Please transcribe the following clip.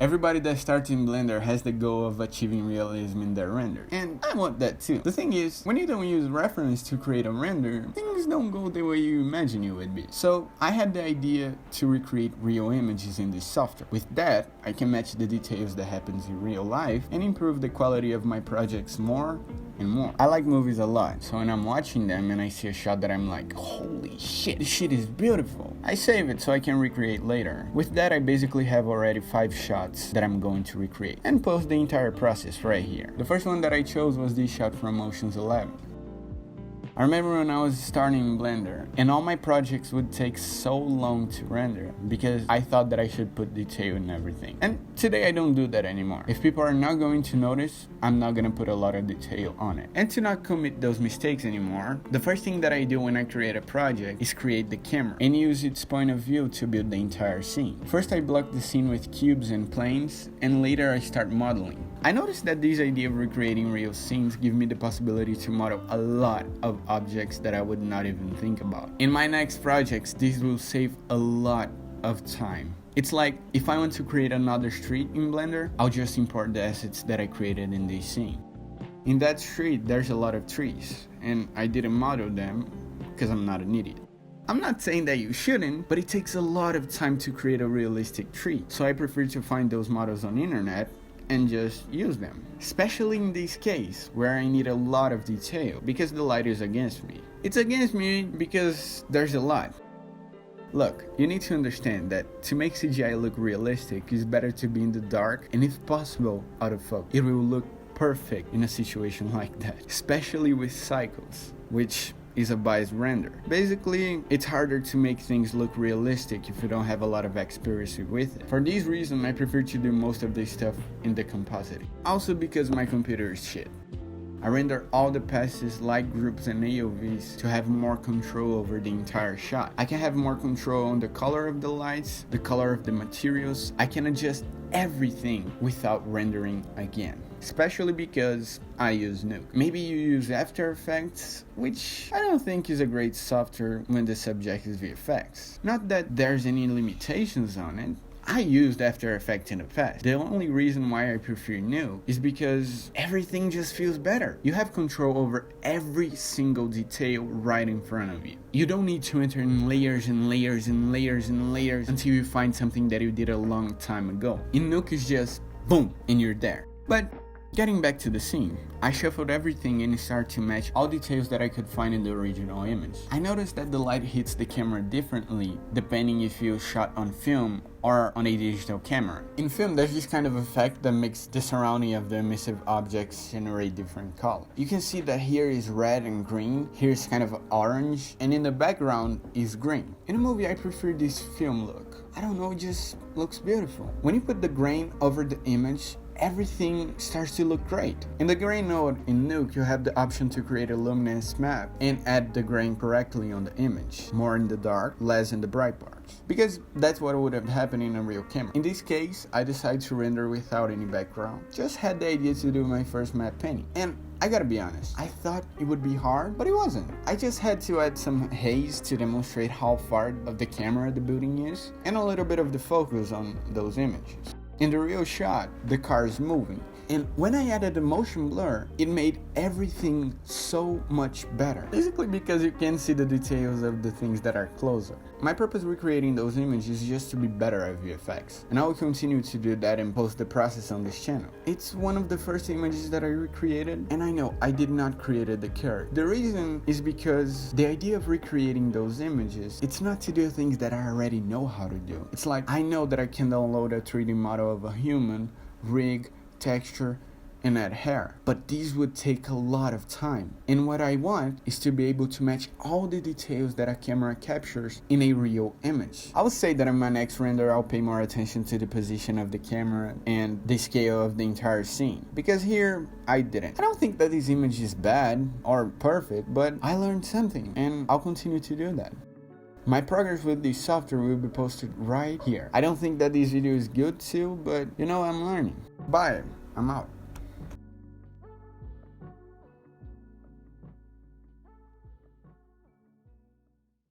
Everybody that starts in Blender has the goal of achieving realism in their render, and I want that too. The thing is, when you don't use reference to create a render, things don't go the way you imagine it would be. So I had the idea to recreate real images in this software. With that, I can match the details that happens in real life and improve the quality of my projects more and more. I like movies a lot, so when I'm watching them and I see a shot that I'm like, holy shit, this shit is beautiful, I save it so I can recreate later. With that, I basically have already 5 shots that I'm going to recreate and post the entire process right here. The first one that I chose was this shot from Ocean's 11. I remember when I was starting in Blender and all my projects would take so long to render because I thought that I should put detail in everything. And today I don't do that anymore. If people are not going to notice, I'm not gonna put a lot of detail on it. And to not commit those mistakes anymore, the first thing that I do when I create a project is create the camera and use its point of view to build the entire scene. First I block the scene with cubes and planes, and later I start modeling. I noticed that this idea of recreating real scenes give me the possibility to model a lot of objects that I would not even think about. In my next projects, this will save a lot of time. It's like, if I want to create another street in Blender, I'll just import the assets that I created in this scene. In that street, there's a lot of trees, and I didn't model them because I'm not an idiot. I'm not saying that you shouldn't, but it takes a lot of time to create a realistic tree, so I prefer to find those models on the internet and just use them. Especially in this case, where I need a lot of detail because the light is against me. It's against me because there's a lot. Look, you need to understand that to make CGI look realistic, it's better to be in the dark and if possible, out of focus. It will look perfect in a situation like that, especially with cycles, which is a biased render. Basically, it's harder to make things look realistic if you don't have a lot of experience with it. For this reason, I prefer to do most of this stuff in the compositing. Also because my computer is shit. I render all the passes, light groups and AOVs to have more control over the entire shot. I can have more control on the color of the lights, the color of the materials. I can adjust everything without rendering again. Especially because I use Nuke. Maybe you use After Effects, which I don't think is a great software when the subject is VFX. Not that there's any limitations on it. I used After Effects in the past. The only reason why I prefer Nuke is because everything just feels better. You have control over every single detail right in front of you. You don't need to enter in layers and layers and layers and layers until you find something that you did a long time ago. In Nuke it's just boom and you're there. But getting back to the scene, I shuffled everything and started to match all details that I could find in the original image. I noticed that the light hits the camera differently depending if you shot on film or on a digital camera. In film, there's this kind of effect that makes the surrounding of the emissive objects generate different colors. You can see that here is red and green, here is kind of orange, and in the background is green. In a movie, I prefer this film look. I don't know, it just looks beautiful. When you put the grain over the image, everything starts to look great. In the grain node in Nuke, you have the option to create a luminance map and add the grain correctly on the image. More in the dark, less in the bright parts. Because that's what would have happened in a real camera. In this case, I decided to render without any background. Just had the idea to do my first matte painting. And I gotta be honest, I thought it would be hard, but it wasn't. I just had to add some haze to demonstrate how far of the camera the building is, and a little bit of the focus on those images. In the real shot, the car is moving, and when I added the motion blur, it made everything so much better. Basically because you can see the details of the things that are closer. My purpose recreating those images is just to be better at VFX, and I will continue to do that and post the process on this channel. It's one of the first images that I recreated, and I know I did not create the character. The reason is because the idea of recreating those images, it's not to do things that I already know how to do. It's like I know that I can download a 3D model of a human, rig, texture, and add hair, but these would take a lot of time, and what I want is to be able to match all the details that a camera captures in a real image. I would say that in my next render I'll pay more attention to the position of the camera and the scale of the entire scene, because here I didn't. I don't think that this image is bad or perfect, but I learned something and I'll continue to do that. My progress with this software will be posted right here. I don't think that this video is good too, but you know, I'm learning. Bye, I'm out.